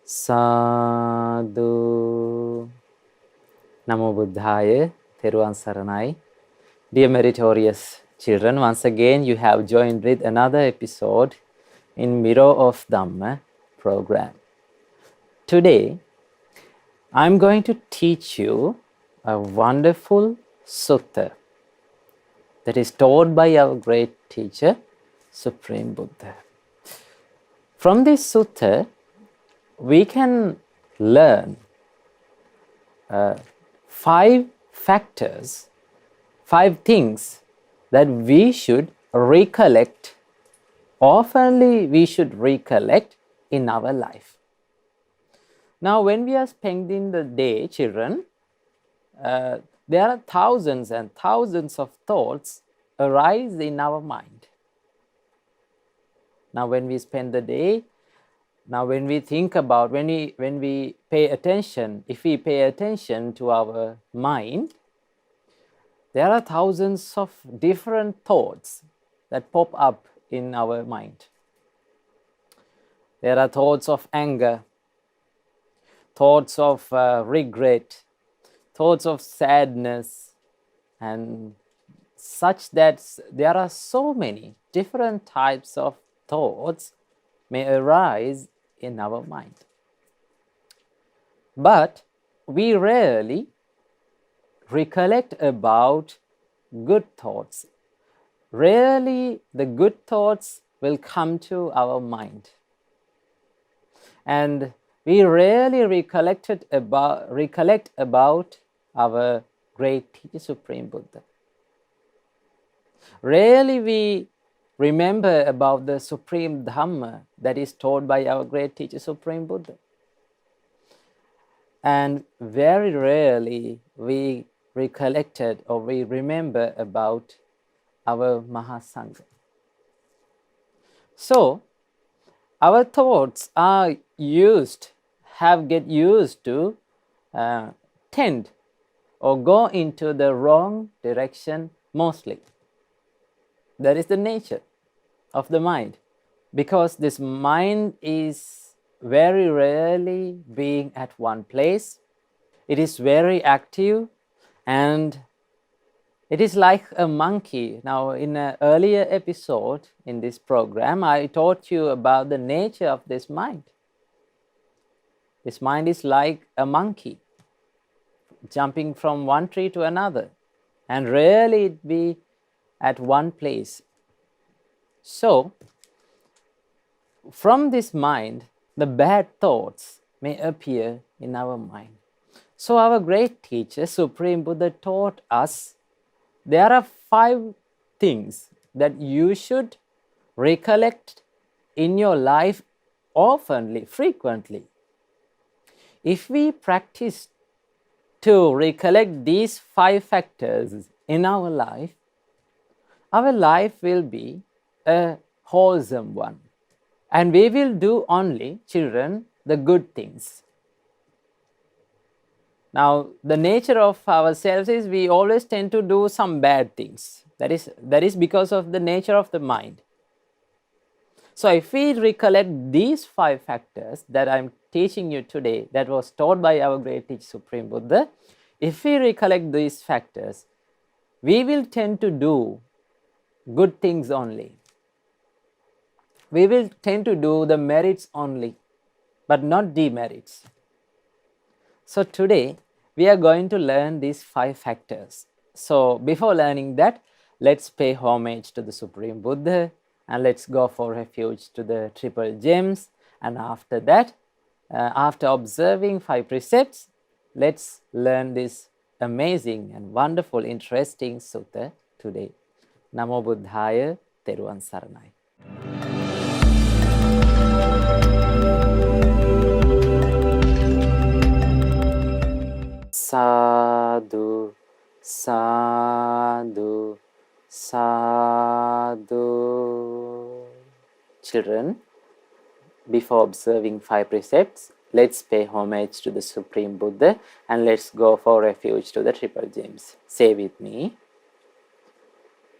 Sadhu. Namo Buddhaya, Theruvan Saranai. Dear meritorious children, once again you have joined with another episode in Mirror of Dhamma program. Today, I'm going to teach you a wonderful sutta that is taught by our great teacher, Supreme Buddha. From this sutta, we can learn 5 factors, 5 things that we should recollect, oftenly we should recollect in our life. Now, when we are spending the day, children, there are thousands and thousands of thoughts arise in our mind. Now, when we spend the day, now when we think about, when we pay attention, if we pay attention to our mind, there are thousands of different thoughts that pop up in our mind. There are thoughts of anger, thoughts of regret, thoughts of sadness, and such that there are so many different types of thoughts may arise in our mind. But we rarely recollect about good thoughts. Rarely the good thoughts will come to our mind. And we rarely recollect about our great teacher, Supreme Buddha. Rarely we remember about the Supreme Dhamma that is taught by our great teacher, Supreme Buddha. And very rarely we recollected or we remember about our Mahasangha. So, our thoughts get used to tend or go into the wrong direction mostly. That is the nature of the mind, because this mind is very rarely being at one place. It is very active and it is like a monkey. Now, in an earlier episode in this program, I taught you about the nature of this mind. This mind is like a monkey jumping from one tree to another, and rarely it be at one place. So, from this mind, the bad thoughts may appear in our mind. So, our great teacher, Supreme Buddha, taught us there are 5 things that you should recollect in your life oftenly, frequently. If we practice to recollect these 5 factors in our life will be a wholesome one. And we will do only, children, the good things. Now, the nature of ourselves is we always tend to do some bad things. That is because of the nature of the mind. So, if we recollect these 5 factors that I am teaching you today, that was taught by our great teacher, Supreme Buddha, if we recollect these factors, we will tend to do good things only. We will tend to do the merits only, but not demerits. So today, we are going to learn these 5 factors. So before learning that, let's pay homage to the Supreme Buddha and let's go for refuge to the Triple Gems. And after that, after observing 5 precepts, let's learn this amazing and wonderful, interesting sutta today. Namo Buddhaya, Theruvan Saranai. Sadhu, sadhu, sadhu. Children, before observing 5 precepts, let's pay homage to the Supreme Buddha and let's go for refuge to the Triple Gems. Say with me.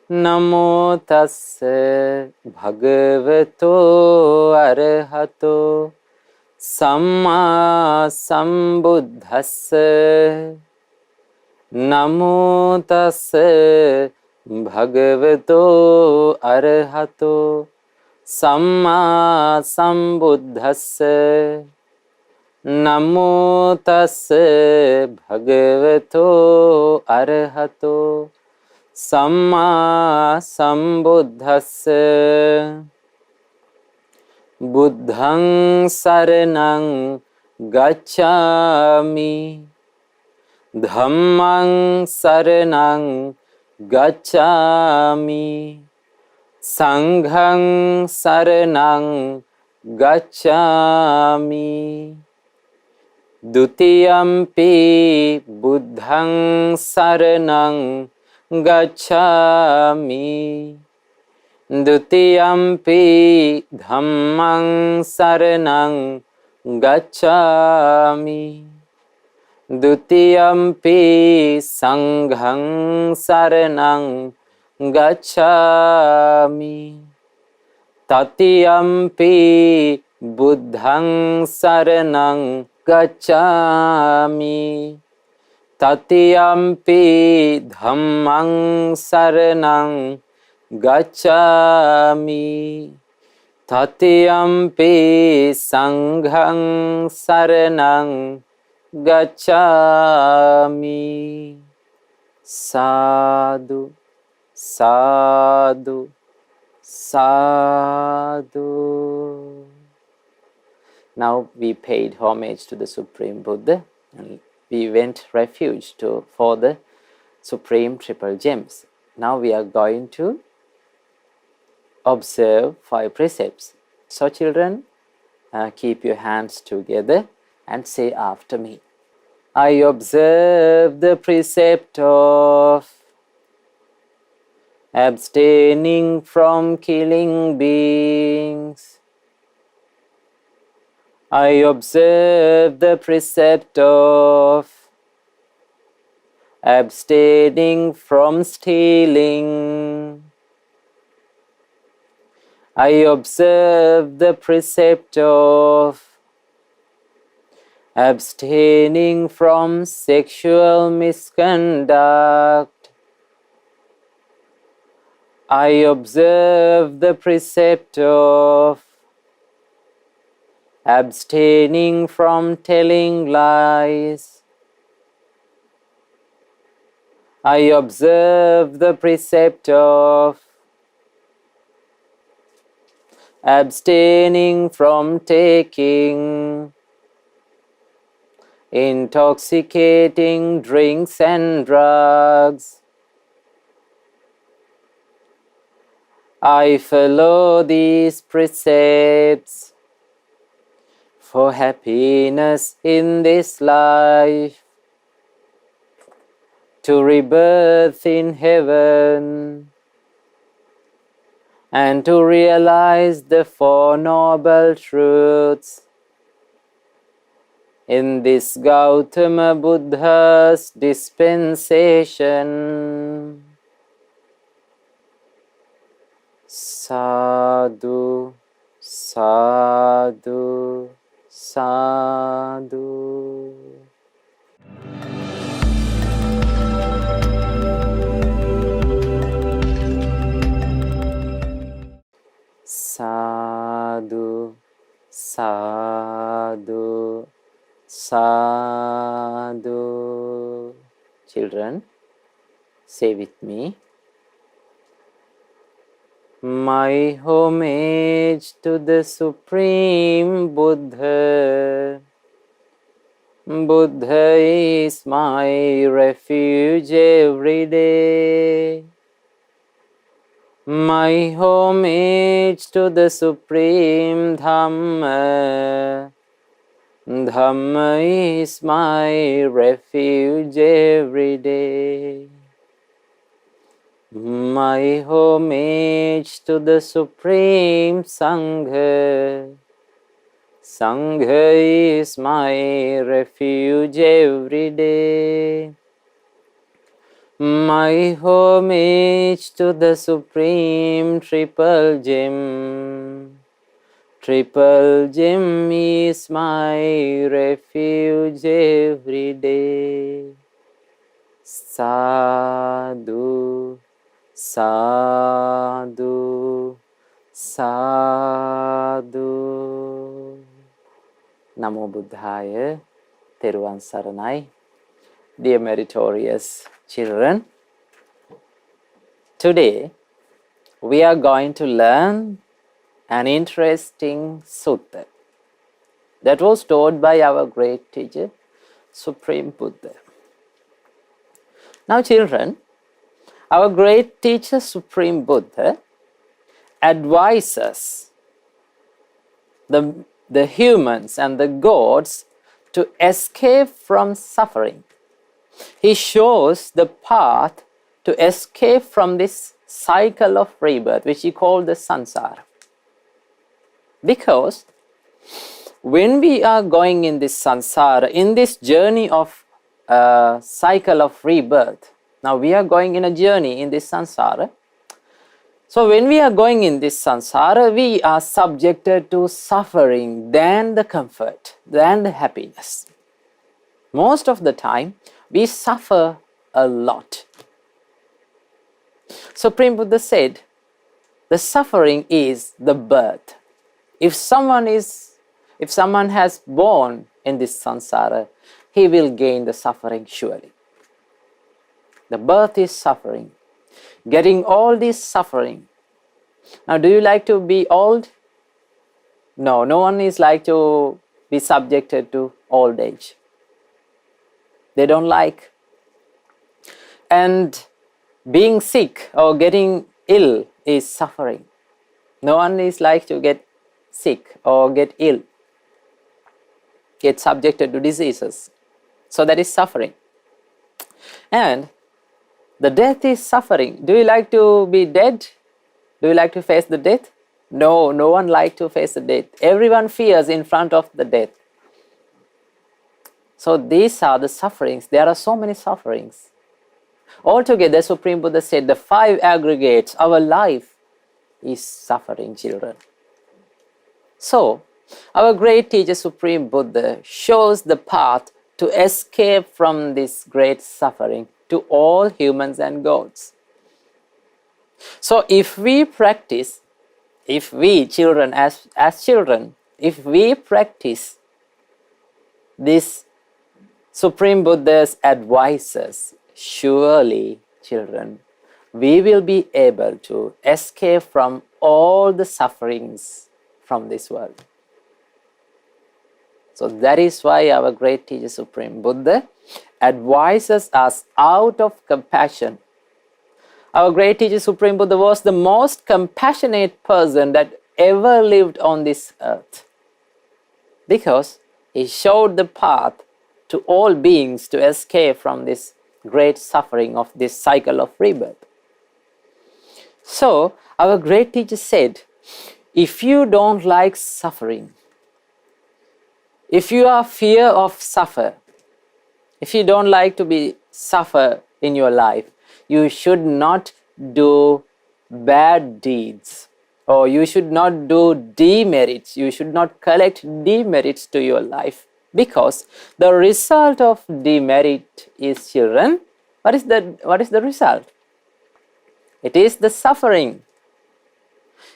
Namo tassa bhagavato arahato Samma Sambuddhassa Namo Tassa Bhagavato Arahato Samma Sambuddhassa Namo Tassa Bhagavato Arahato Samma Sambuddhassa Buddhang Saranang Gacchami Dhammang Saranang Gacchami Sanghang Saranang Gacchami Dutiyampi Buddhang Saranang Gacchami Dutiyampi Dhammang Saranang Gacchami Dutiyampi Sanghang Saranang Gacchami Tatiyampi Buddhang Saranang Gacchami Tatiyampi Dhammang Saranang Gacchami Tatiyampi Sanghang Saranang Gacchami. Sadhu, sadhu, sadhu. Now we paid homage to the Supreme Buddha and we went refuge for the Supreme Triple Gems. Now we are going to observe 5 precepts. So children, keep your hands together and say after me. I observe the precept of abstaining from killing beings. I observe the precept of abstaining from stealing. I observe the precept of abstaining from sexual misconduct. I observe the precept of abstaining from telling lies. I observe the precept of abstaining from taking intoxicating drinks and drugs. I follow these precepts for happiness in this life, to rebirth in heaven, and to realize the 4 Noble Truths in this Gautama Buddha's dispensation. Sadhu, sadhu, sadhu. Sadhu, sadhu, sadhu. Children, say with me. My homage to the Supreme Buddha. Buddha is my refuge every day. My homage to the Supreme Dhamma. Dhamma is my refuge every day. My homage to the Supreme Sangha. Sangha is my refuge every day. My homage to the Supreme Triple Gem. Triple gem is my refuge every day. Sadhu, sadhu, sadhu. Namo Buddhaya, Theruvan Saranai. Dear meritorious children, today we are going to learn an interesting sutta that was taught by our great teacher, Supreme Buddha. Now children, our great teacher, Supreme Buddha, advises the humans and the gods to escape from suffering. He shows the path to escape from this cycle of rebirth, which he called the samsara. Because when we are going in this samsara, in this journey of cycle of rebirth, now we are going in a journey in this samsara. So when we are going in this samsara, we are subjected to suffering than the comfort, than the happiness. Most of the time, we suffer a lot. Supreme Buddha said, the suffering is the birth. If someone has born in this samsara, he will gain the suffering surely. The birth is suffering. Getting all this suffering. Now, do you like to be old? No, no one is like to be subjected to old age. They don't like. And being sick or getting ill is suffering. No one is like to get sick or get ill, get subjected to diseases. So that is suffering. And the death is suffering. Do you like to be dead? Do you like to face the death? No, no one likes to face the death. Everyone fears in front of the death. So these are the sufferings. There are so many sufferings. Altogether, Supreme Buddha said the 5 aggregates, our life is suffering, children. So, our great teacher, Supreme Buddha, shows the path to escape from this great suffering to all humans and gods. So, if we practice, if we children, as children, if we practice this Supreme Buddha's advices, surely, children, we will be able to escape from all the sufferings from this world. So that is why our great teacher, Supreme Buddha, advises us out of compassion. Our great teacher, Supreme Buddha, was the most compassionate person that ever lived on this earth, because he showed the path to all beings to escape from this great suffering of this cycle of rebirth. So, our great teacher said, if you don't like suffering, if you are fear of suffer, if you don't like to be suffer in your life, you should not do bad deeds, or you should not do demerits, you should not collect demerits to your life. Because the result of demerit is, children, what is the result? It is the suffering.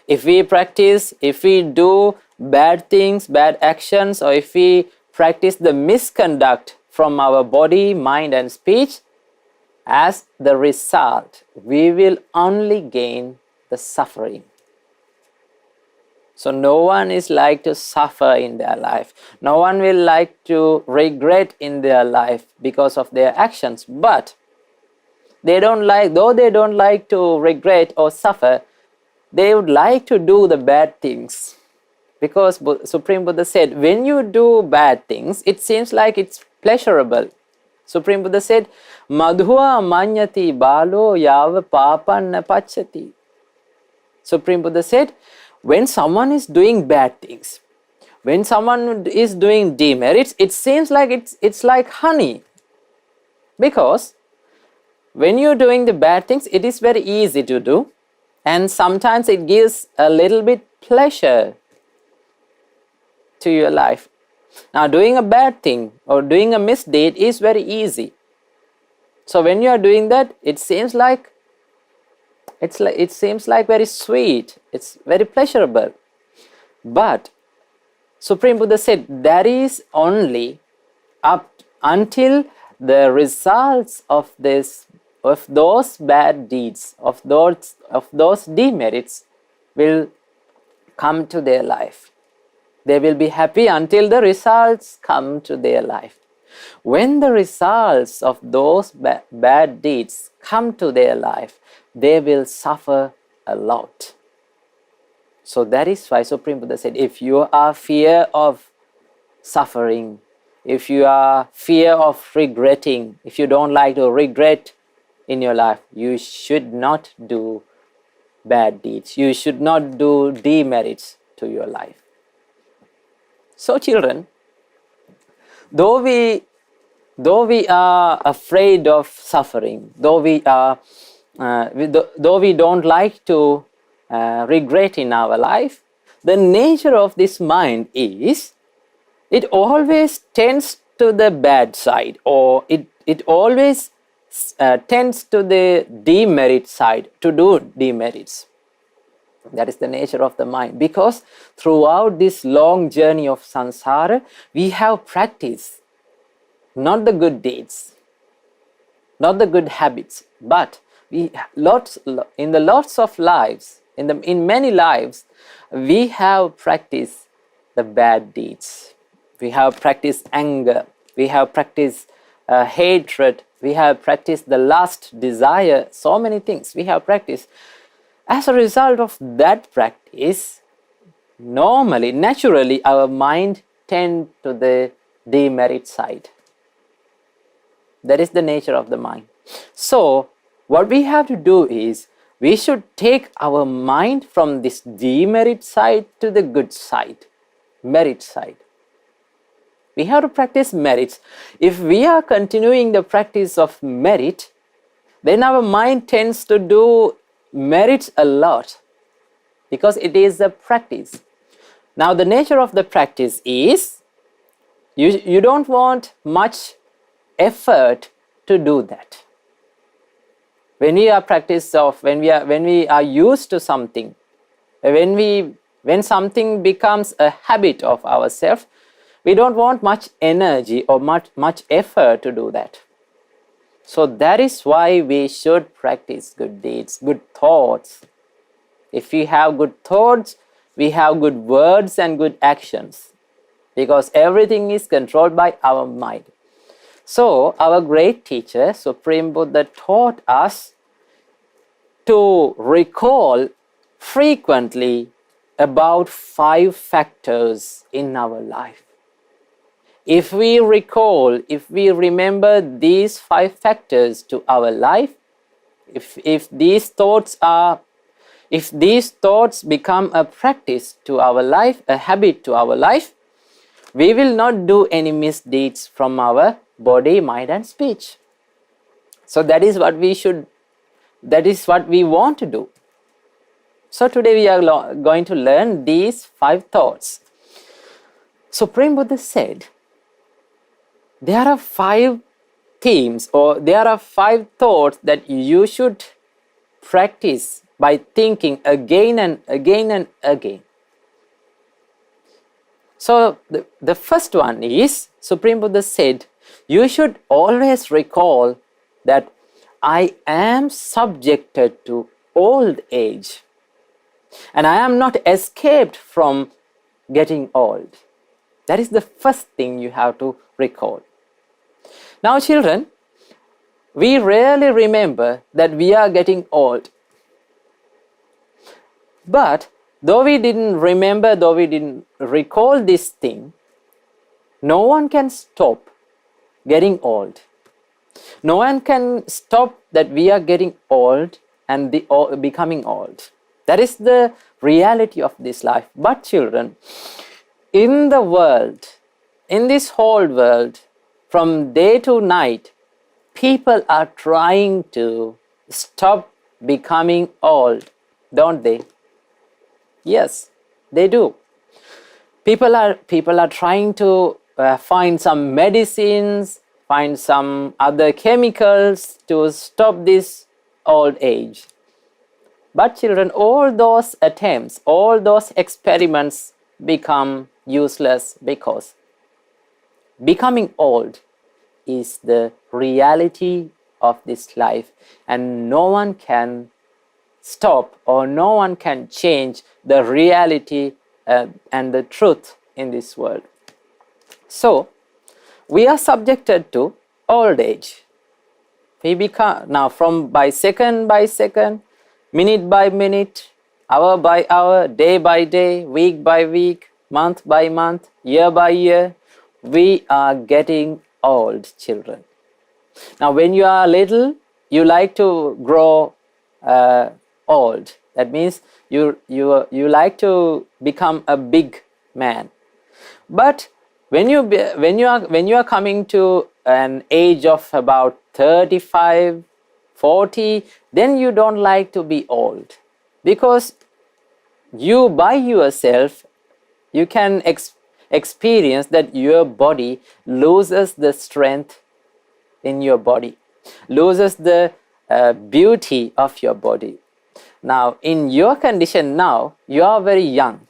If we practice, if we do bad things, bad actions, or if we practice the misconduct from our body, mind and speech, as the result, we will only gain the suffering. So no one is like to suffer in their life. No one will like to regret in their life because of their actions. But though they don't like to regret or suffer, they would like to do the bad things. Because Supreme Buddha said, when you do bad things, it seems like it's pleasurable. Supreme Buddha said, Madhua manyati balo yava papanna pachati. Supreme Buddha said, when someone is doing bad things, when someone is doing demerits, it seems like it's like honey. Because when you're doing the bad things, it is very easy to do, and sometimes it gives a little bit pleasure. to your life. Now, doing a bad thing or doing a misdeed is very easy. So when you are doing that, it seems like very sweet. It's very pleasurable. But Supreme Buddha said that is only up until the results of those bad deeds, of those demerits will come to their life. They will be happy until the results come to their life. When the results of those bad deeds come to their life, they will suffer a lot. So that is why Supreme Buddha said, if you are fear of suffering, if you are fear of regretting, if you don't like to regret in your life, you should not do bad deeds. You should not do demerits to your life. So children, though we are afraid of suffering, though we don't like to regret in our life, the nature of this mind is it always tends to the bad side, or it always tends to the demerit side, to do demerits. That is the nature of the mind, because throughout this long journey of samsara, we have practiced not the good deeds, not the good habits, but in many lives, we have practiced the bad deeds. We have practiced anger, we have practiced hatred, we have practiced the lust, desire, so many things we have practiced. As a result of that practice, naturally, our mind tends to the demerit side. That is the nature of the mind. So, what we have to do is, we should take our mind from this demerit side to the good side, merit side. We have to practice merits. If we are continuing the practice of merit, then our mind tends to do merits a lot, because it is a practice. Now, the nature of the practice is, you don't want much effort to do that. When we are used to something, when something becomes a habit of ourselves, we don't want much energy or much effort to do that. So that is why we should practice good deeds, good thoughts. If we have good thoughts, we have good words and good actions, because everything is controlled by our mind. So our great teacher, Supreme Buddha, taught us to recall frequently about 5 factors in our life. If we remember these 5 factors to our life, if these thoughts become a practice to our life, a habit to our life, we will not do any misdeeds from our body, mind and speech. So that is what we want to do. So today we are going to learn these 5 thoughts. Supreme Buddha said, there are 5 themes, or there are 5 thoughts that you should practice by thinking again and again and again. So the first one is, Supreme Buddha said, you should always recall that I am subjected to old age, and I am not escaped from getting old. That is the first thing you have to recall. Now children, we rarely remember that we are getting old. But though we didn't recall this thing, no one can stop getting old. No one can stop that we are getting old and becoming old. That is the reality of this life. But children, in the world, in this whole world, from day to night, people are trying to stop becoming old, don't they? Yes, they do. People are trying to find some medicines, find some other chemicals to stop this old age. But children, all those attempts, all those experiments become useless, because becoming old is the reality of this life, and no one can stop or no one can change the reality and the truth in this world. So we are subjected to old age. We become now, from by second, minute by minute, hour by hour, day by day, week by week, month by month, year by year, we are getting old, children. Now when you are little, you like to grow old. That means you like to become a big man. But when you are coming to an age of about 35, 40, then you don't like to be old, because you by yourself, you can experience that your body loses the strength in your body, loses the beauty of your body. Now in your condition now, you are very young.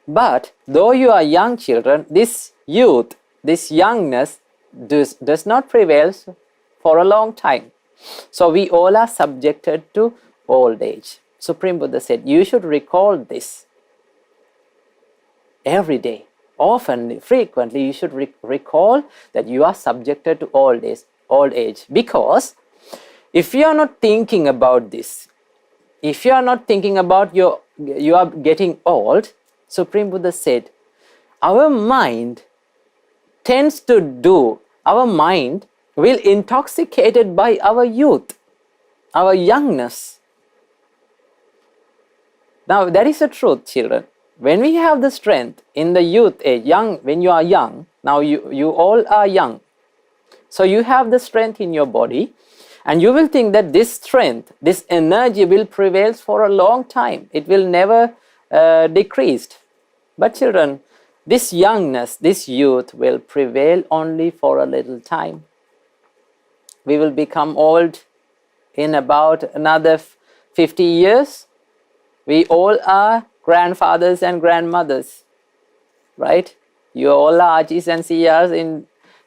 But though you are young, children, this youth, this youngness does not prevail for a long time. So we all are subjected to old age. Supreme Buddha said, you should recall this every day. Often, frequently, you should recall that you are subjected to old age. Because if you are not thinking about this, if you are not thinking about you are getting old, Supreme Buddha said, our mind tends to do, our mind will intoxicated by our youth, our youngness. Now that is the truth, children. When we have the strength in the youth age, when you are young, now you all are young. So you have the strength in your body, and you will think that this strength, this energy will prevail for a long time. It will never decrease. But children, this youngness, this youth will prevail only for a little time. We will become old in about another 50 years. We all are grandfathers and grandmothers, right? You all are Ajis and Siyas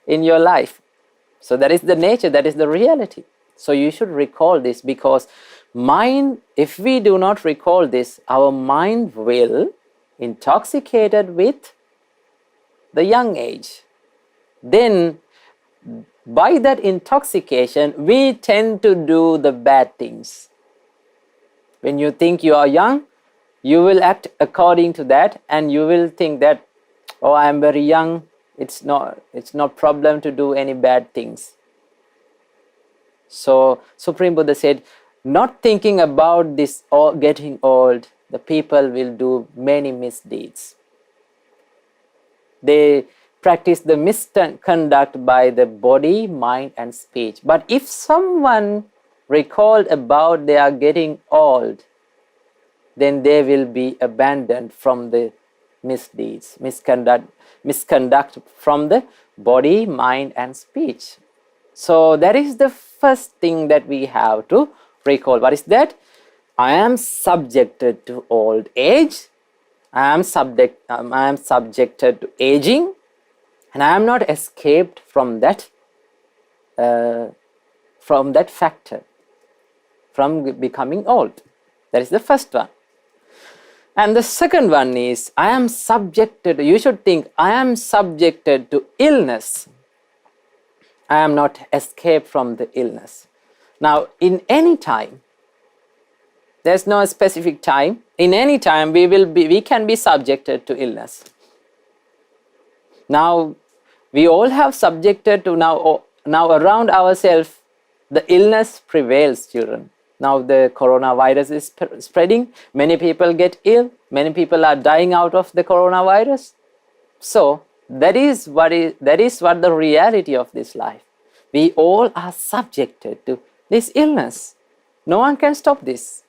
in your life. So that is the nature, that is the reality. So you should recall this, because mind, if we do not recall this, our mind will intoxicated with the young age. Then by that intoxication, we tend to do the bad things. When you think you are young, you will act according to that, and you will think that, oh, I am very young, it's not problem to do any bad things. So Supreme Buddha said, not thinking about this or getting old, the people will do many misdeeds. They practice the misconduct by the body, mind and speech. But if someone recalled about they are getting old, then they will be abandoned from the misdeeds, misconduct from the body, mind and speech. So that is the first thing that we have to recall. What is that? I am subjected to old age. I am subjected to aging, and I am not escaped from that factor, from becoming old. That is the first one. And the second one is, I am subjected, you should think, I am subjected to illness. I am not escaped from the illness. Now, in any time, there's no specific time. In any time, we can be subjected to illness. Now, we all have subjected to now around ourselves, the illness prevails, children. Now the coronavirus is spreading. Many people get ill. Many people are dying out of the coronavirus. So that is what the reality of this life. We all are subjected to this illness. No one can stop this.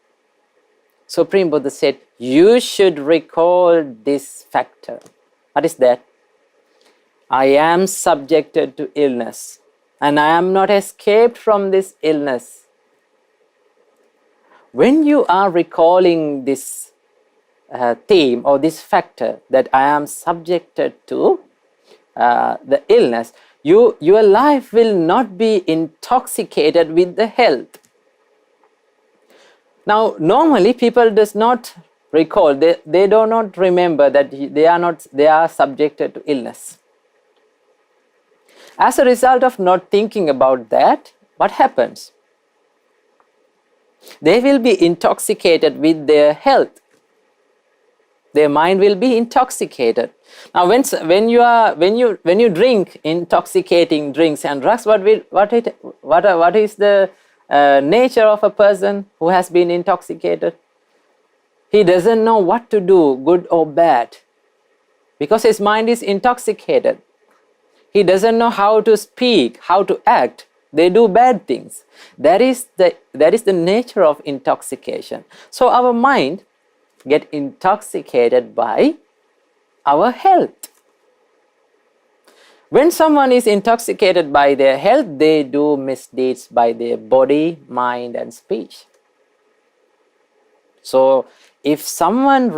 Supreme Buddha said, you should recall this factor. What is that? I am subjected to illness, and I am not escaped from this illness. When you are recalling this theme or this factor that I am subjected to the illness, your life will not be intoxicated with the health. Now, normally people does not recall, they do not remember that they are subjected to illness. As a result of not thinking about that, what happens? They will be intoxicated with their health. Their mind will be intoxicated. Now, when you drink intoxicating drinks and drugs, what is the nature of a person who has been intoxicated? He doesn't know what to do, good or bad, because his mind is intoxicated. He doesn't know how to speak, how to act. They do bad things. That is the nature of intoxication. So our mind get intoxicated by our health. When someone is intoxicated by their health, they do misdeeds by their body, mind, and speech. So if someone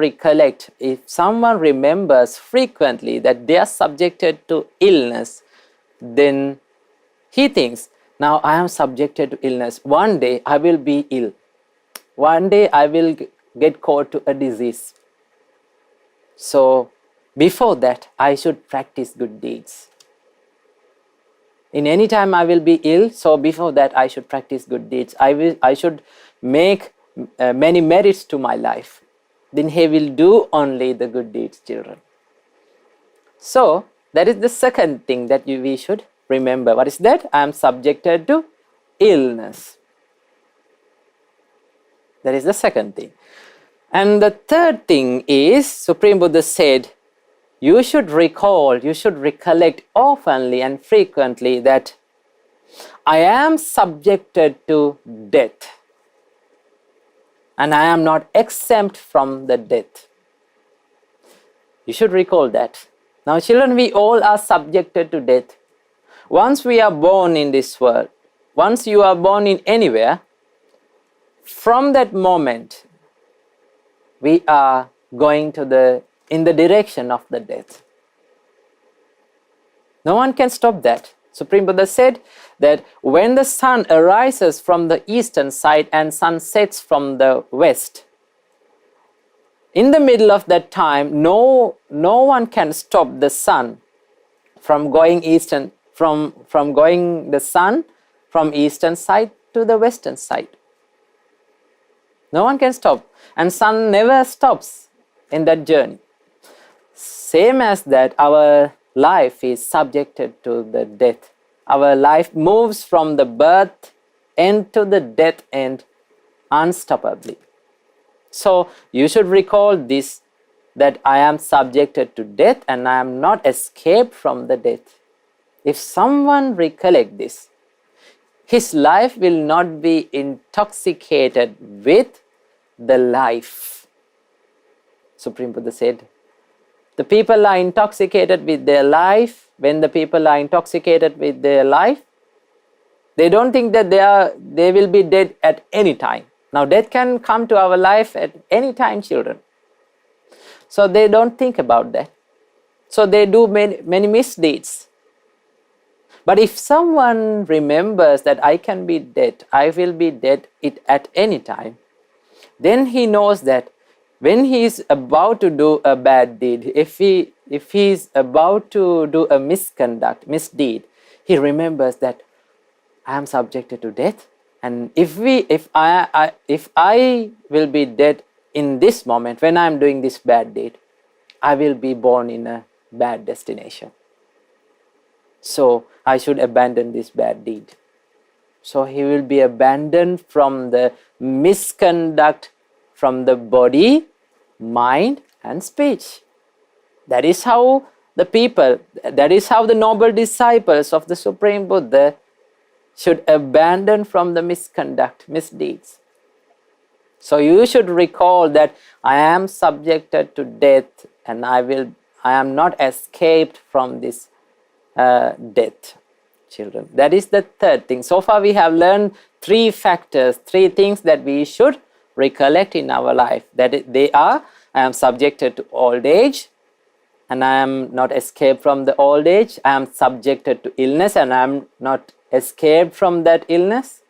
remembers frequently that they are subjected to illness, then he thinks, now I am subjected to illness. One day I will be ill. One day I will get caught to a disease. So before that, I should practice good deeds. In any time I will be ill, so before that I should practice good deeds. I should make many merits to my life. Then he will do only the good deeds, children. So that is the second thing that we should remember. What is that? I am subjected to illness. That is the second thing. And the third thing is, Supreme Buddha said, you should recollect oftenly and frequently that I am subjected to death, and I am not exempt from the death. You should recall that. Now, children, we all are subjected to death. Once we are born in this world, once you are born in anywhere, from that moment, we are going in the direction of the death. No one can stop that. Supreme Buddha said that when the sun arises from the eastern side and sun sets from the west, in the middle of that time, no one can stop the sun from going the sun from eastern side to the western side. No one can stop, and sun never stops in that journey. Same as that, our life is subjected to the death. Our life moves from the birth end to the death end unstoppably. So you should recall this, that I am subjected to death and I am not escaped from the death. If someone recollect this, his life will not be intoxicated with the life. Supreme Buddha said, the people are intoxicated with their life. When the people are intoxicated with their life, they don't think that they will be dead at any time. Now, death can come to our life at any time, children. So they don't think about that. So they do many misdeeds. But if someone remembers that I can be dead, I will be dead at any time, then he knows that when he is about to do a bad deed, if he is about to do a misdeed, he remembers that I am subjected to death, and if I will be dead in this moment when I am doing this bad deed, I will be born in a bad destination. So I should abandon this bad deed. So he will be abandoned from the misconduct from the body, mind, and speech. That is how the noble disciples of the Supreme Buddha should abandon from the misconduct, misdeeds. So you should recall that I am subjected to death, and I am not escaped from this death, children. That is the third thing. So far we have learned three factors, three things that we should recollect in our life. They are, I am subjected to old age, and I am not escaped from the old age. I am subjected to illness, and I am not escaped from that illness.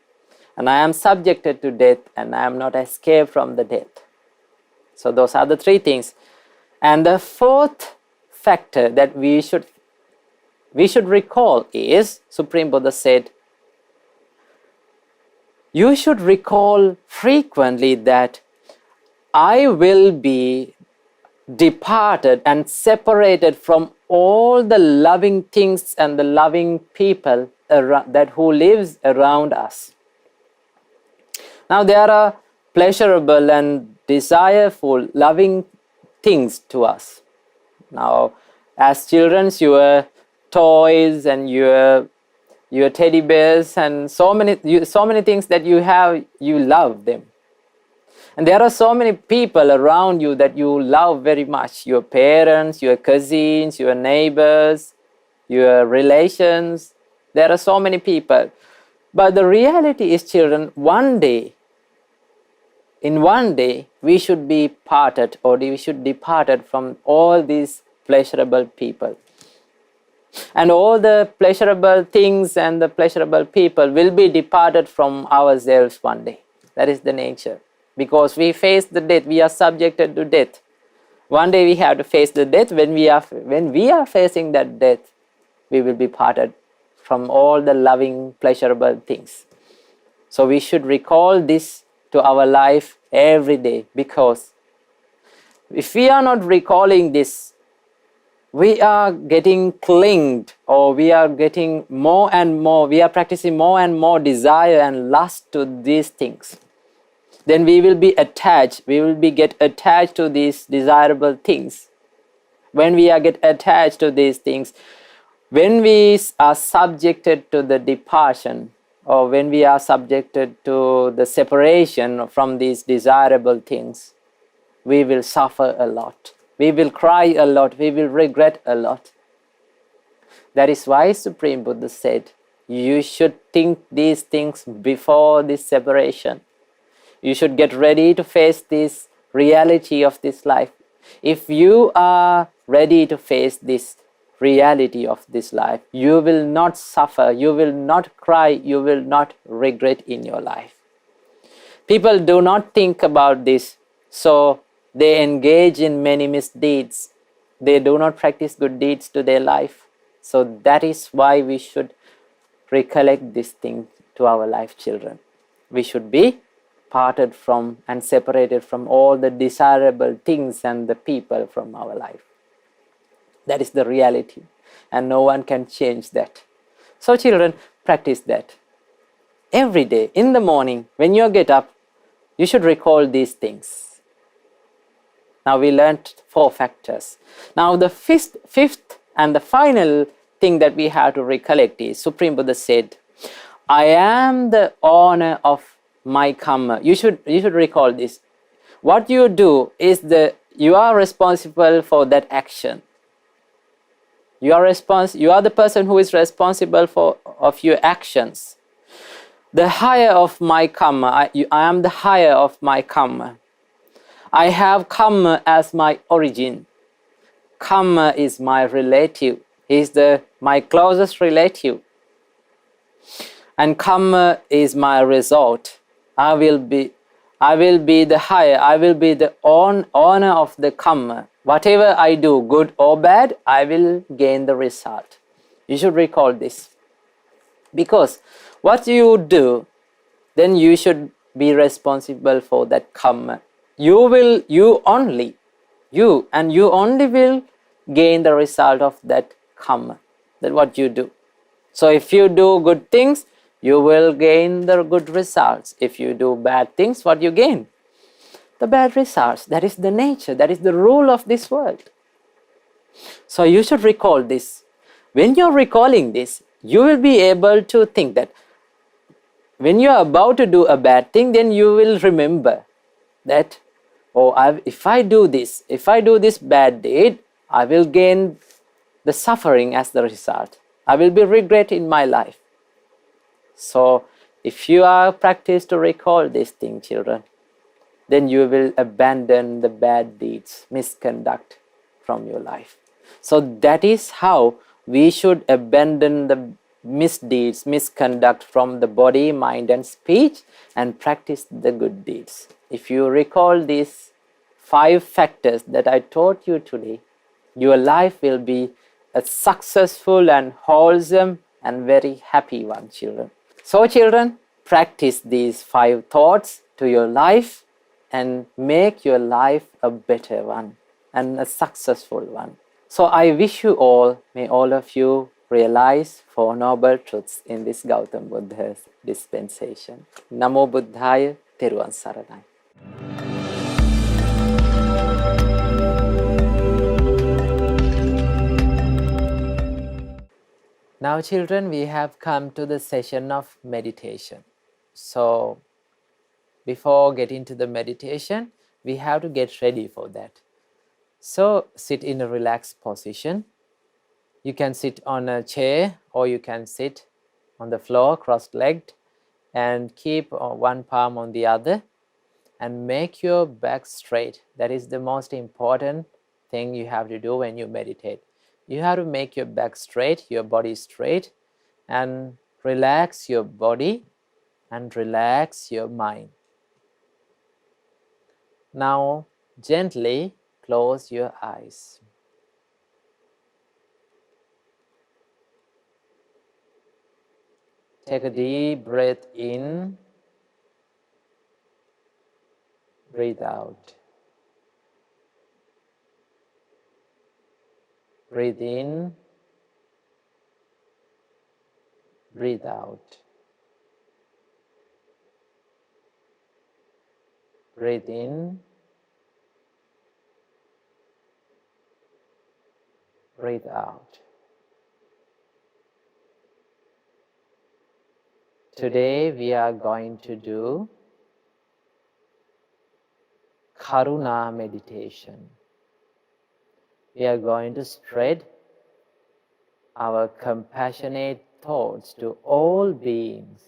And I am subjected to death, and I am not escaped from the death. So those are the three things. And the fourth factor that we should recall is, Supreme Buddha said, you should recall frequently that I will be departed and separated from all the loving things and the loving people who lives around us. Now there are pleasurable and desireful, loving things to us. Now, as children, your toys and your teddy bears and so many things that you have, you love them. And there are so many people around you that you love very much. Your parents, your cousins, your neighbors, your relations. There are so many people. But the reality is, children, in one day, we should be parted, or we should depart from all these pleasurable people. And all the pleasurable things and the pleasurable people will be departed from ourselves one day. That is the nature. Because we face the death, we are subjected to death. One day we have to face the death. When we are facing that death, we will be parted from all the loving, pleasurable things. So we should recall this to our life every day, because if we are not recalling this, we are getting clinged, or we are getting more and more, we are practicing more and more desire and lust to these things. Then we will be attached, get attached to these desirable things. When we get attached to these things, when we are subjected to the departure, or when we are subjected to the separation from these desirable things, we will suffer a lot. We will cry a lot. We will regret a lot. That is why Supreme Buddha said, you should think these things before this separation. You should get ready to face this reality of this life. If you are ready to face this reality of this life, you will not suffer, you will not cry, you will not regret in your life. People do not think about this, so they engage in many misdeeds. They do not practice good deeds to their life. So that is why we should recollect this thing to our life, children. We should be parted from and separated from all the desirable things and the people from our life. That is the reality, and no one can change that. So children, practice that. Every day, in the morning, when you get up, you should recall these things. Now we learned 4 factors. Now the fifth and the final thing that we have to recollect is, Supreme Buddha said, I am the owner of my karma. You should recall this. What you do is you are responsible for that action. You are the person who is responsible of your actions. The heir of my karma. I am the heir of my karma. I have karma as my origin. Karma is my relative. He is my closest relative. And karma is my result. I will be the heir. I will be the owner of the karma. Whatever I do, good or bad, I will gain the result. You should recall this. Because what you do, then you should be responsible for that karma. You only will gain the result of that karma. That's what you do. So if you do good things, you will gain the good results. If you do bad things, what you gain? The bad results. That is the nature. That is the rule of this world. So you should recall this. When you're recalling this, you will be able to think that when you're about to do a bad thing, then you will remember that, if I do this bad deed, I will gain the suffering as the result. I will be regret in my life. So if you are practiced to recall this thing, children, then you will abandon the bad deeds, misconduct from your life. So that is how we should abandon the misdeeds, misconduct from the body, mind and speech, and practice the good deeds. If you recall these 5 factors that I taught you today, your life will be a successful and wholesome and very happy one, children. So children, practice these 5 thoughts to your life and make your life a better one and a successful one. So I wish you all, may all of you realize 4 noble truths in this Gautam Buddha's dispensation. Namo Buddhaya, Theruvan Saranai. Now children, we have come to the session of meditation. So before getting to the meditation, we have to get ready for that. So sit in a relaxed position. You can sit on a chair or you can sit on the floor cross-legged and keep one palm on the other and make your back straight. That is the most important thing you have to do when you meditate. You have to make your back straight, your body straight, and relax your body and relax your mind. Now gently close your eyes. Take a deep breath in, breathe out. Breathe in, breathe out. Breathe in, breathe out. Today we are going to do Karuna meditation. We are going to spread our compassionate thoughts to all beings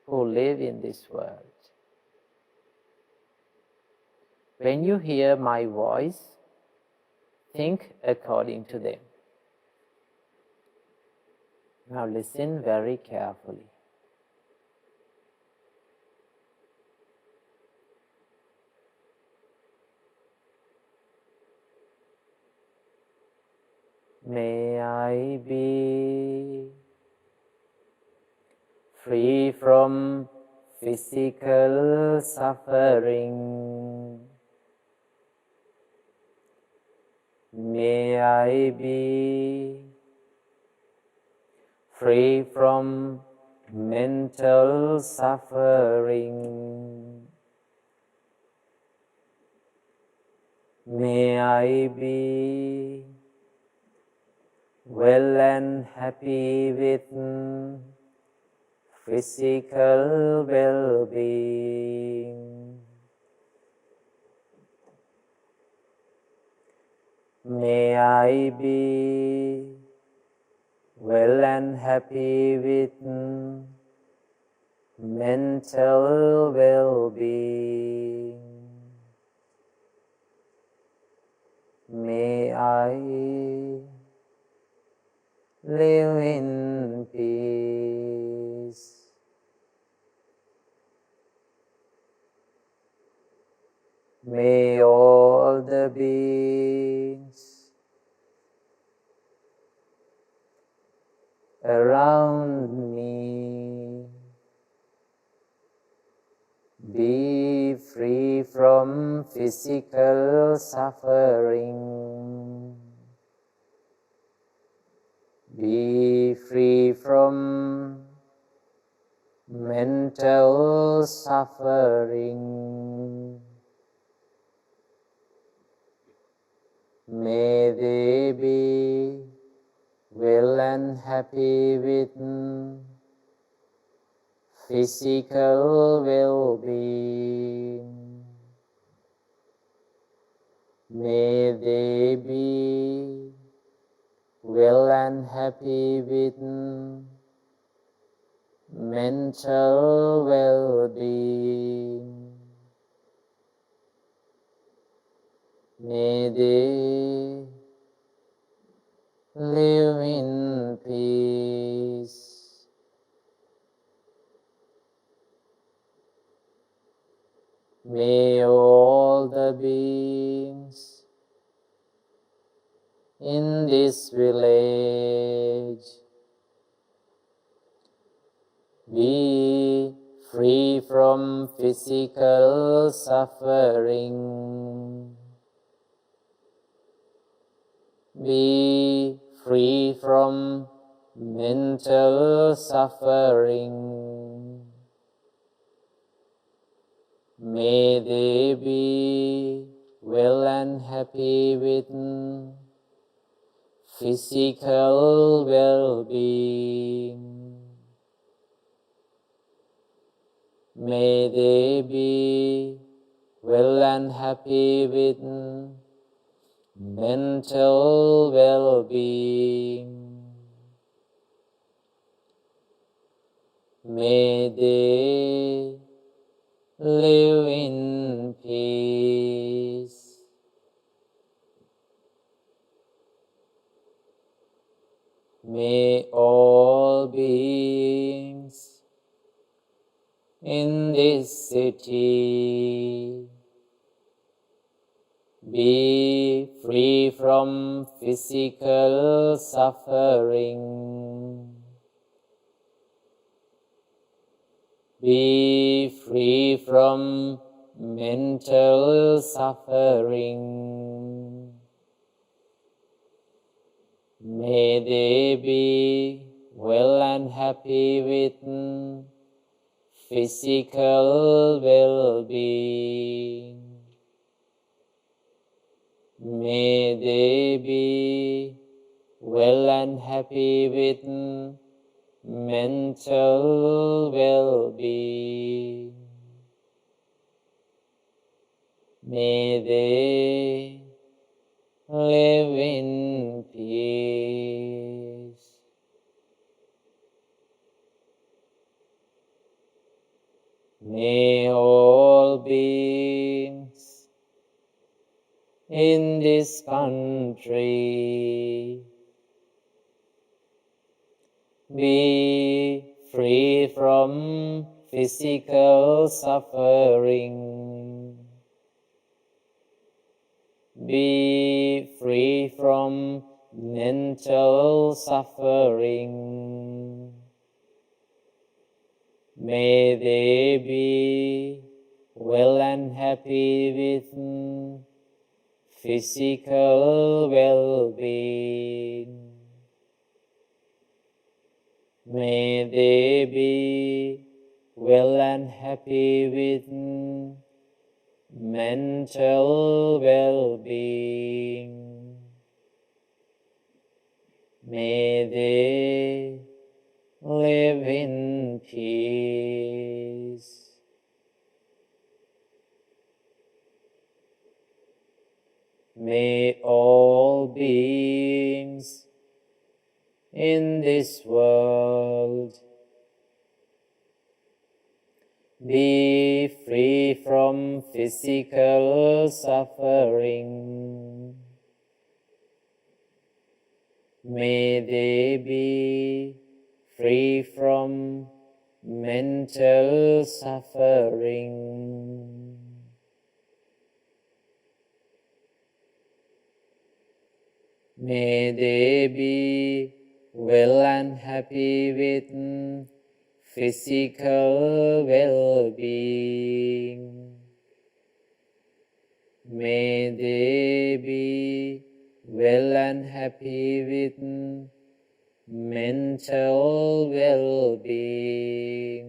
who live in this world. When you hear my voice, think according to them. Now listen very carefully. May I be free from physical suffering. May I be free from mental suffering. May I be well and happy with physical well-being. May I be well and happy with mental well-being. May I live in peace. May all the beings around me be free from physical suffering. Be free from mental suffering. May they be well and happy with physical well-being. mental well-being. May they live in peace. May all the beings in this village be free from physical suffering. Be free from mental suffering. May they be well and happy with physical well-being. May they be well and happy with mental well-being. May they live in peace. May all beings in this city be free from physical suffering. Be free from mental suffering. May they be well and happy with physical well-being. May they be well and happy with mental well-being. May they live in peace. May all beings in this country be free from physical suffering. Be free from mental suffering. May they be well and happy with physical well-being. May they be well and happy with mental well-being. May they live in peace. May all beings in this world be free from physical suffering. May they be free from mental suffering. May they be well and happy with physical well-being. May they be well and happy with mental well-being.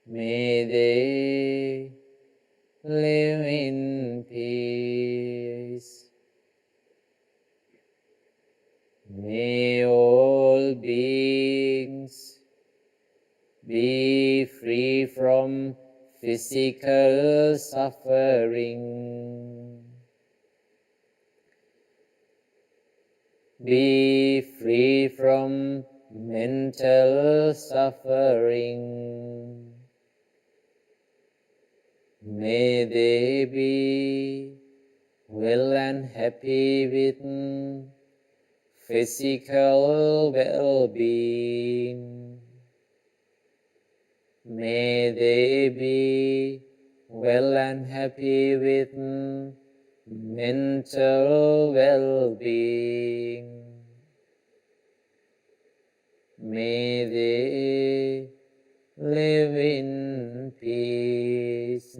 May they live in peace. May all beings be free from physical suffering. Be free from mental suffering. May they be well and happy with physical well-being. May they be well and happy with mental well-being. May they live in peace.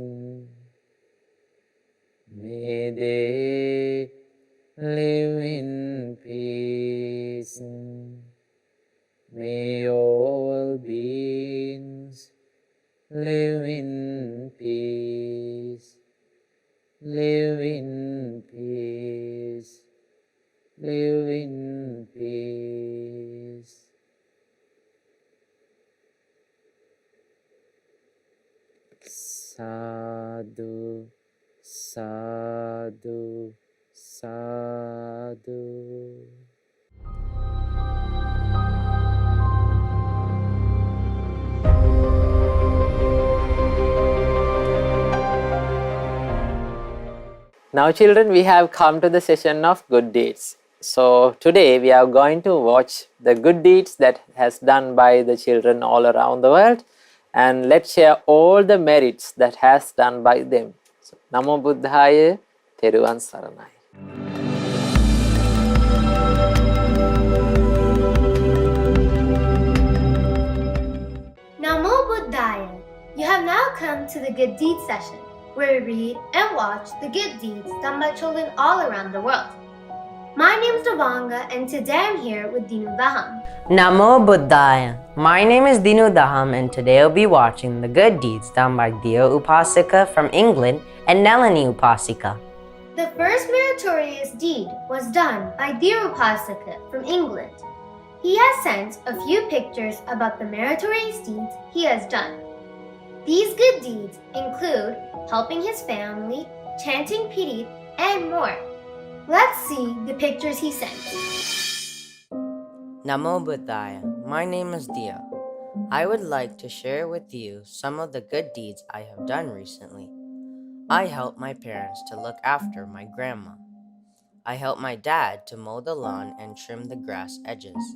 May they live in peace. May all beings live in peace. Live in peace. Live in peace. Sadhu, sadhu, sadhu. Now children, we have come to the session of good deeds. So today we are going to watch the good deeds that has done by the children all around the world, and let's share all the merits that has done by them. So, Namo Buddhaya, Theruvan Saranai. Namo Buddhaya. You have now come to the good deeds session, where we read and watch the good deeds done by children all around the world. My name is Devanga, and today I'm here with Dinu Daham. Namo Buddhaya. My name is Dinu Daham, and today I'll be watching the good deeds done by Dio Upasika from England and Nalini Upasika. The first meritorious deed was done by Dio Upasika from England. He has sent a few pictures about the meritorious deeds he has done. These good deeds include helping his family, chanting Pirith, and more. Let's see the pictures he sent. Namo Buddhaya. My name is Dia. I would like to share with you some of the good deeds I have done recently. I helped my parents to look after my grandma. I helped my dad to mow the lawn and trim the grass edges.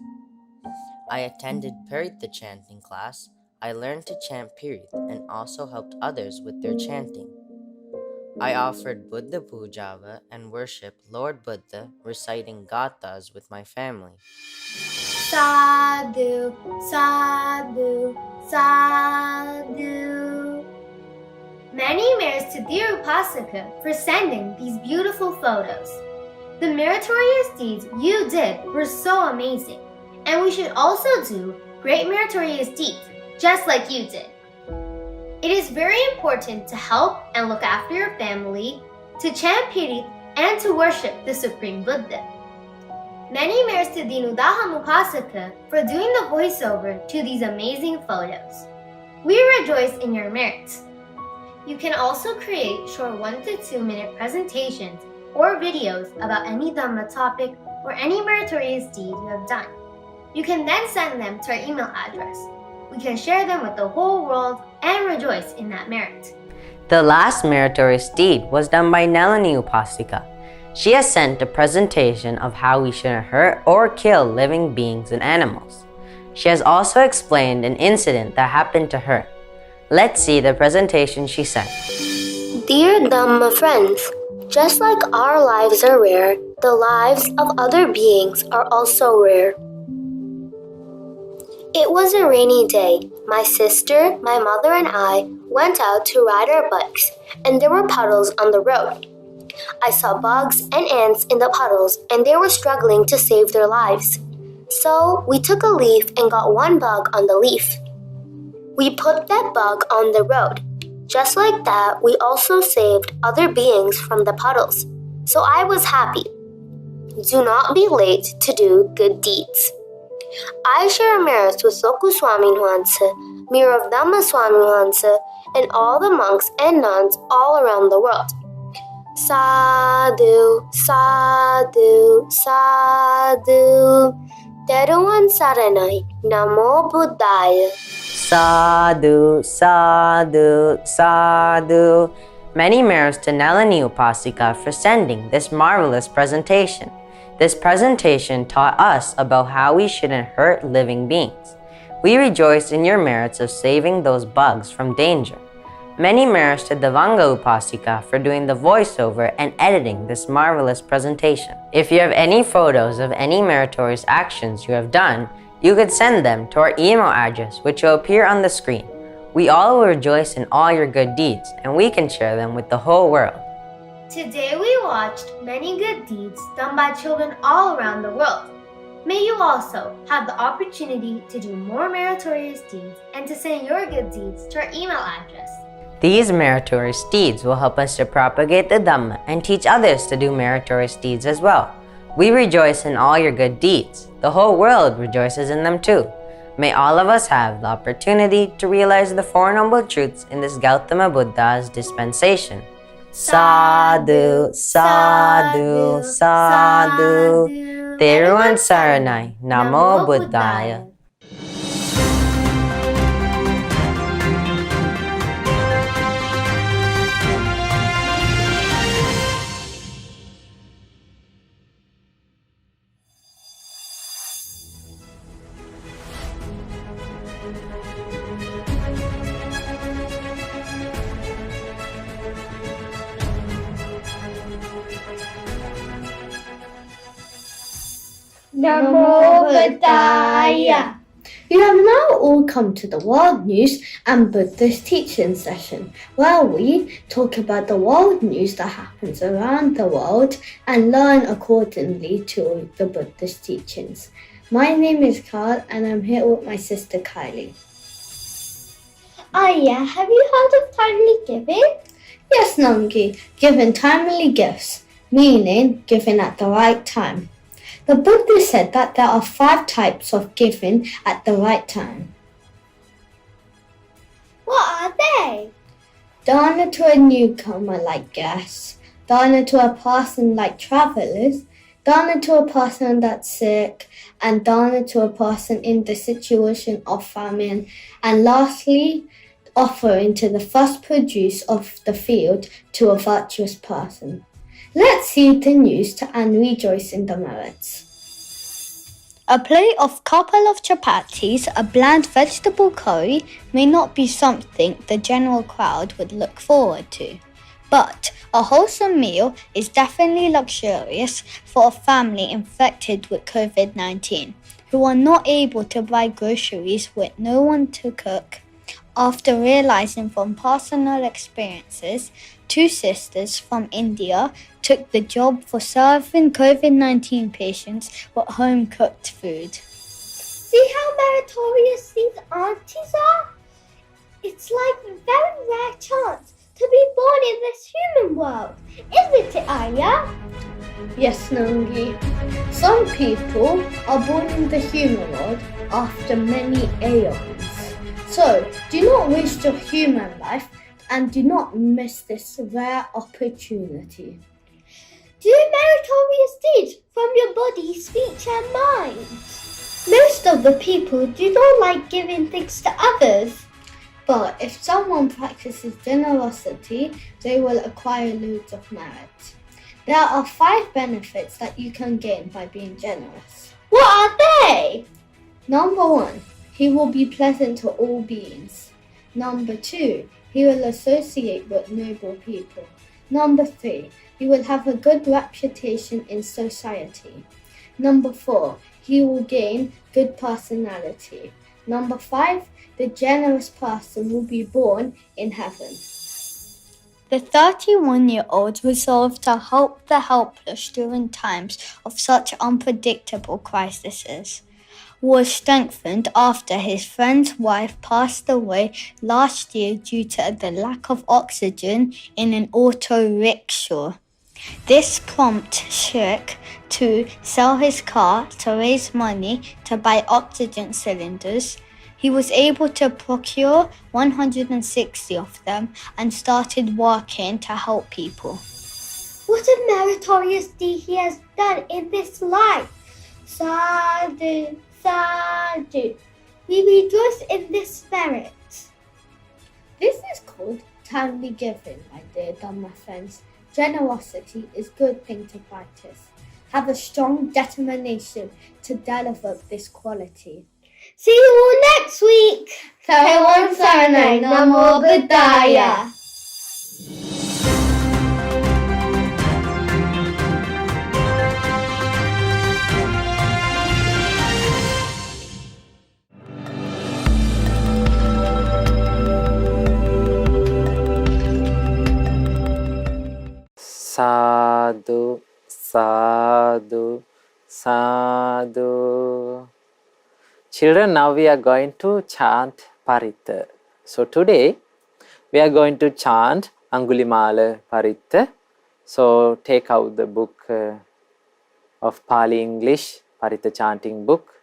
I attended Pirith the chanting class. I learned to chant Pirith and also helped others with their chanting. I offered Buddha Pujava and worshipped Lord Buddha, reciting gathas with my family. Sadhu, sadhu, sadhu. Many merits to Dio Upasika for sending these beautiful photos. The meritorious deeds you did were so amazing, and we should also do great meritorious deeds, just like you did. It is very important to help and look after your family, to chant Pirith, and to worship the Supreme Buddha. Many merits to Dinu Daham Upasika for doing the voiceover to these amazing photos. We rejoice in your merits. You can also create short 1 to 2 minute presentations or videos about any Dhamma topic or any meritorious deed you have done. You can then send them to our email address. We can share them with the whole world and rejoice in that merit. The last meritorious deed was done by Nalini Upasika. She has sent a presentation of how we shouldn't hurt or kill living beings and animals. She has also explained an incident that happened to her. Let's see the presentation she sent. Dear Dhamma friends, just like our lives are rare, the lives of other beings are also rare. It was a rainy day. My sister, my mother, and I went out to ride our bikes, and there were puddles on the road. I saw bugs and ants in the puddles, and they were struggling to save their lives. So we took a leaf and got one bug on the leaf. We put that bug on the road. Just like that, we also saved other beings from the puddles. So I was happy. Do not be late to do good deeds. I share merits with Soku Swami Nuansa, Mirror of Dhamma Swami Nuansa, and all the monks and nuns all around the world. Sadhu, sadhu, sadhu. Teruvan Saranai, Namo Buddhaya. Sadhu, sadhu, sadhu. Many merits to Nalini Upasika for sending this marvelous presentation. This presentation taught us about how we shouldn't hurt living beings. We rejoice in your merits of saving those bugs from danger. Many merits to Devanga Upasika for doing the voiceover and editing this marvelous presentation. If you have any photos of any meritorious actions you have done, you could send them to our email address, which will appear on the screen. We all will rejoice in all your good deeds, and we can share them with the whole world. Today we watched many good deeds done by children all around the world. May you also have the opportunity to do more meritorious deeds and to send your good deeds to our email address. These meritorious deeds will help us to propagate the Dhamma and teach others to do meritorious deeds as well. We rejoice in all your good deeds. The whole world rejoices in them too. May all of us have the opportunity to realize the Four Noble Truths in this Gautama Buddha's dispensation. Sadhu, sadhu, sadhu. Theruvan Saranai, Namo Buddhaya. Namo Buddhaya. You have now all come to the World News and Buddhist Teaching session, where we talk about the world news that happens around the world and learn accordingly to the Buddhist teachings. My name is Carl and I'm here with my sister Kylie. Aya, have you heard of timely giving? Yes, Nangi, giving timely gifts, meaning giving at the right time. The Buddha said that there are 5 types of giving at the right time. What are they? Dana to a newcomer like guests, dana to a person like travelers, dana to a person that's sick, and dana to a person in the situation of famine, and lastly, offering to the first produce of the field to a virtuous person. Let's heed the news and rejoice in the merits. A plate of couple of chapatis, a bland vegetable curry may not be something the general crowd would look forward to. But a wholesome meal is definitely luxurious for a family infected with COVID-19 who are not able to buy groceries with no one to cook. After realizing from personal experiences, 2 sisters from India took the job for serving COVID-19 patients with home-cooked food. See how meritorious these aunties are? It's like a very rare chance to be born in this human world, isn't it, Aya? Yes, Nangi. Some people are born in the human world after many aeons. So, do not waste your human life and do not miss this rare opportunity. Do meritorious deeds from your body, speech and mind. Most of the people do not like giving things to others. But if someone practices generosity, they will acquire loads of merit. There are 5 benefits that you can gain by being generous. What are they? Number 1, he will be pleasant to all beings. Number 2, he will associate with noble people. Number 3, he will have a good reputation in society. Number 4, he will gain good personality. Number 5, the generous person will be born in heaven. The 31-year-old resolved to help the helpless during times of such unpredictable crises was strengthened after his friend's wife passed away last year due to the lack of oxygen in an auto rickshaw. This prompted Sheikh to sell his car to raise money to buy oxygen cylinders. He was able to procure 160 of them and started working to help people. What a meritorious deed he has done in this life. Sadhu, sadhu. We rejoice in this merit. This is called timely giving, my dear Dhamma friends. Generosity is a good thing to practice. Have a strong determination to develop this quality. See you all next week. Theravada Saranai Namo Buddhaya. Sadhu, sadhu, sadhu. Children, now we are going to chant Pirith. So today we are going to chant Angulimala Pirith. So take out the book of Pali English, Pirith chanting book,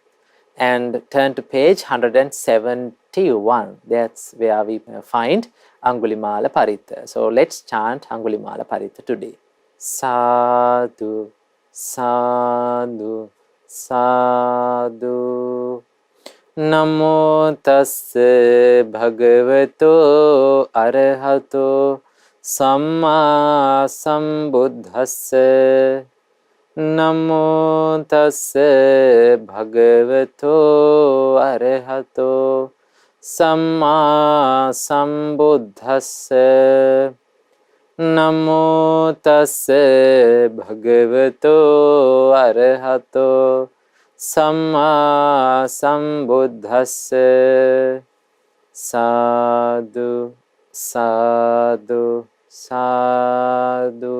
and turn to page 171. That's where we find Angulimala Pirith. So let's chant Angulimala Pirith today. Sadhu, sadhu, sadhu. Namo tassa bhagavato arahato samma sambuddhassa. Namo tassa bhagavato arahato samma sambuddhassa. Namo tassa bhagavato arahato samma sambuddhassa. Sadhu, sadhu, sadhu.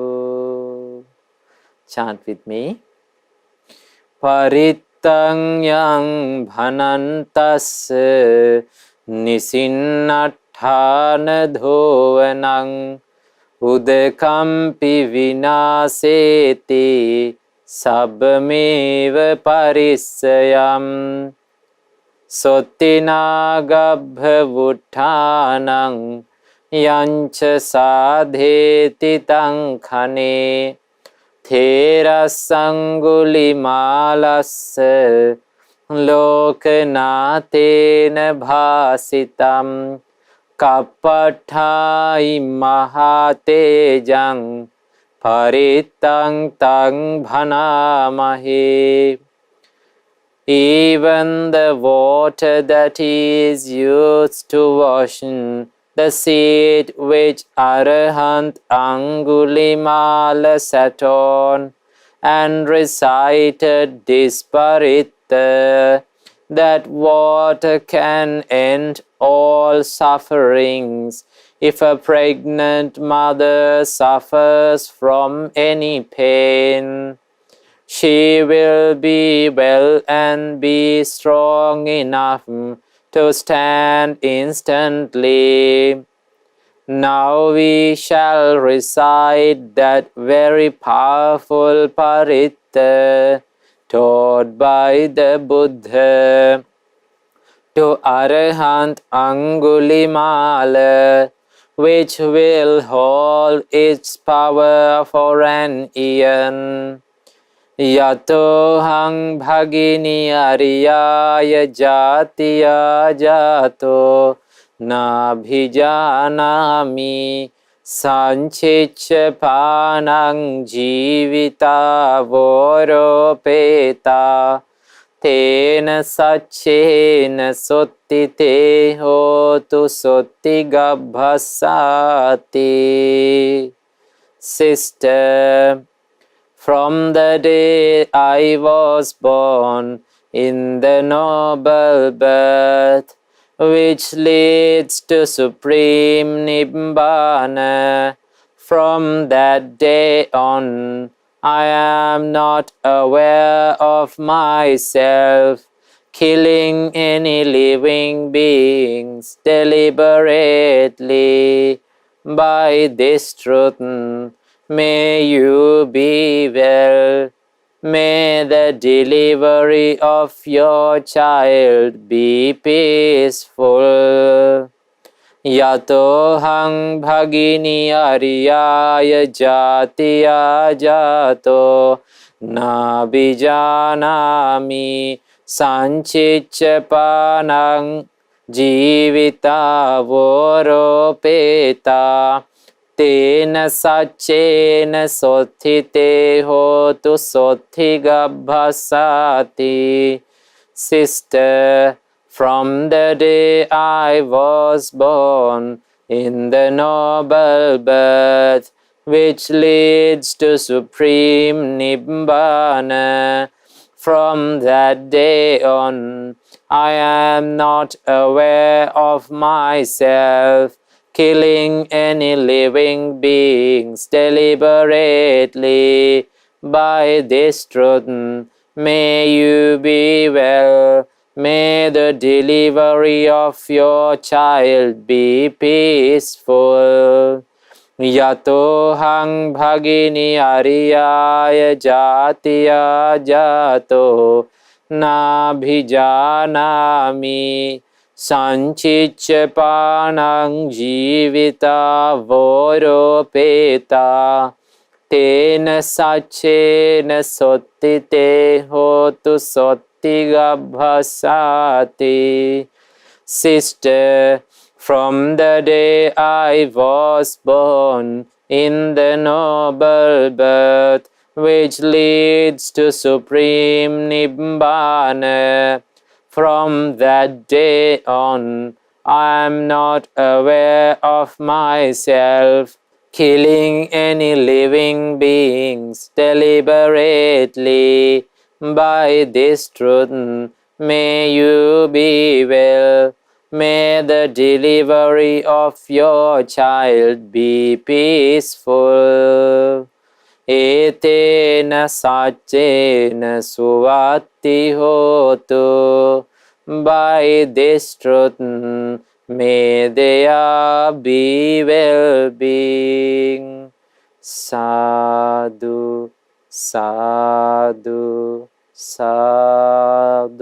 Chant with me. Parittang yang bhanantas nisinnathana dhovanang udakampi vinaseti sabbameva parissayam sottinagabhavuttanang yancha sadheti tang khane Theravada lokanatena bhasitam kapathai mahatejang paritang tang bhanamahe. Even the water that is used to wash the seat which Arahant Angulimala sat on and recited this Pirith, that water can end all sufferings. If a pregnant mother suffers from any pain, she will be well and be strong enough to stand instantly. Now we shall recite that very powerful Pirith taught by the Buddha to Arahant Angulimala, which will hold its power for an eon. Yato hang bhagini ariyaya jatiya jato nabhijanami sanchicha panang jivita voropeta tena sachena sottite hotu sottigabhasati. Sister, from the day I was born in the noble birth, which leads to supreme Nibbana, from that day on, I am not aware of myself killing any living beings deliberately. By this truth, may you be well. May the delivery of your child be peaceful. Yato hang bhagini ariyaya jatiya jato nabijanami sanchichapanang jivita voropeta tena sachena sothite hotu sothigabhasati. Sister, from the day I was born in the noble birth which leads to supreme Nibbana, from that day on I am not aware of myself killing any living beings deliberately. By this truth, may you be well. May the delivery of your child be peaceful. Yato hang bhagini ariyaya jatiya jato nabhijanami sanchichapanang jivita voropeta tena sachena sottite hotu sottigabhasati. Sister, from the day I was born in the noble birth which leads to supreme Nibbana, from that day on I am not aware of myself killing any living beings deliberately. By this truth, may you be well. May the delivery of your child be peaceful. Etena sachena suvati hotu. By this truth, may there be well-being. Sadhu, sadhu, sadhu.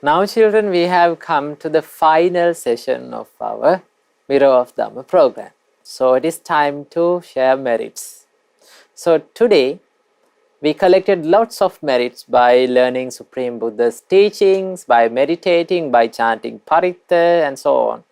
Now children, we have come to the final session of our Mirror of Dhamma program. So it is time to share merits. So today we collected lots of merits by learning Supreme Buddha's teachings, by meditating, by chanting Pirith and so on.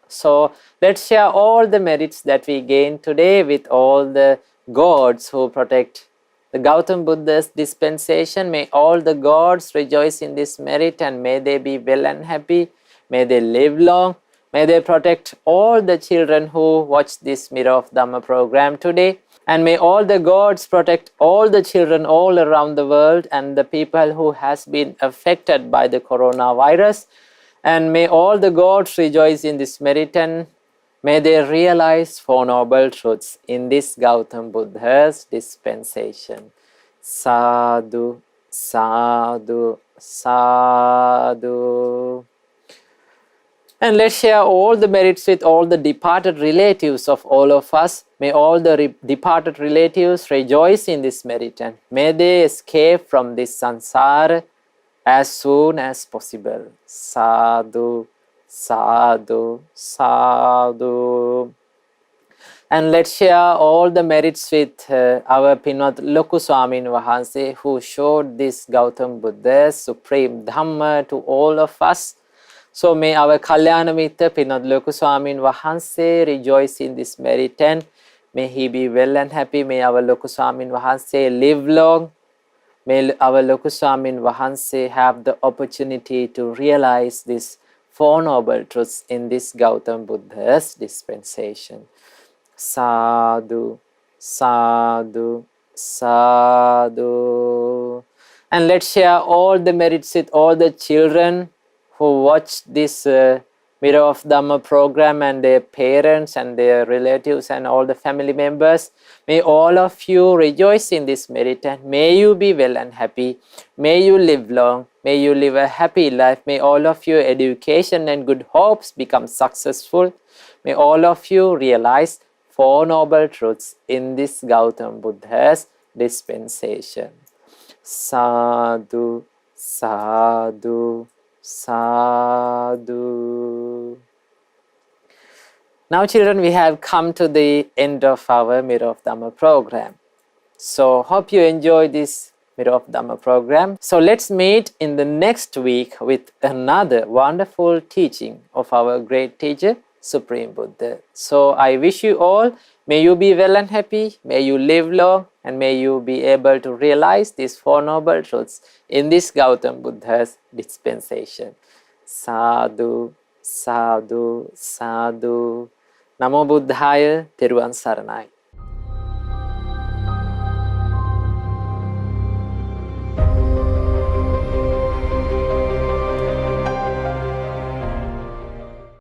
So let's share all the merits that we gained today with all the gods who protect the Gautam Buddha's dispensation. May all the gods rejoice in this merit and may they be well and happy. May they live long. May they protect all the children who watch this Mirror of Dhamma program today. And may all the gods protect all the children all around the world and the people who has been affected by the coronavirus. And may all the gods rejoice in this merit and may they realize Four Noble Truths in this Gautam Buddha's dispensation. Sadhu, sadhu, sadhu. And let's share all the merits with all the departed relatives of all of us. May all the departed relatives rejoice in this merit and may they escape from this samsara as soon as possible. Sadhu, sadhu, sadhu. And let's share all the merits with our Pinwat Loku Swamin Wahanse, who showed this Gautam Buddha's supreme Dhamma to all of us. So may our Kalyana Mitra Pinwat Loku Swamin Wahanse rejoice in this merit and may he be well and happy. May our Loku Swamin Wahanse live long. May our Loku Swamin Wahanse have the opportunity to realize this Four Noble Truths in this Gautam Buddha's dispensation. Sadhu, sadhu, sadhu. And let's share all the merits with all the children who watch this Mirror of Dhamma program and their parents and their relatives and all the family members. May all of you rejoice in this merit and may you be well and happy. May you live long. May you live a happy life. May all of your education and good hopes become successful. May all of you realize Four Noble Truths in this Gautam Buddha's dispensation. Sadhu, sadhu, Sadhu. Now children, we have come to the end of our Mirror of Dhamma program. So hope you enjoy this Mirror of Dhamma program. So let's meet in the next week with another wonderful teaching of our great teacher, Supreme Buddha. So I wish you all, may you be well and happy, may you live long, and may you be able to realize these Four Noble Truths in this Gautam Buddha's dispensation. Sadhu, sadhu, sadhu. Namo Buddhaya, Teruvan Saranai.